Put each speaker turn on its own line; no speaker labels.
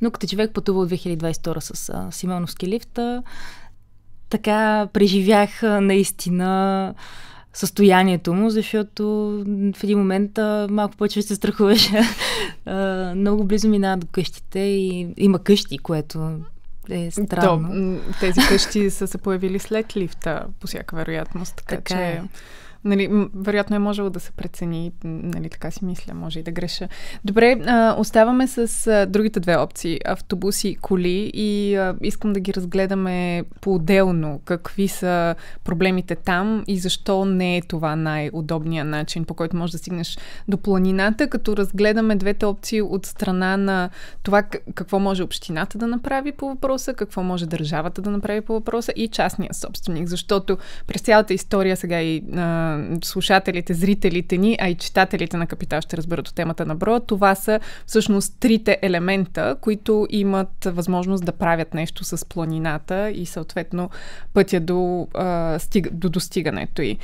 Но като човек пътува от 2022 с Симеоновски лифт, така преживях наистина състоянието му, защото в един момент малко повече се страхуваше. Много близо минава до къщите и има къщи, което е странно.
Тези къщи са се появили след лифта, по всяка вероятност, така че... Нали, вероятно е можело да се прецени, нали, така си мисля, може и да греша. Добре, оставаме с другите две опции, автобуси и коли, и искам да ги разгледаме по-отделно, какви са проблемите там и защо не е това най-удобният начин, по който можеш да стигнеш до планината, като разгледаме двете опции от страна на това какво може общината да направи по въпроса, какво може държавата да направи по въпроса и частния собственик, защото през цялата история сега и слушателите, зрителите ни, а и читателите на Капитал ще разберат от темата на Броя. Това са всъщност трите елемента, които имат възможност да правят нещо с планината и съответно пътя до достигането й.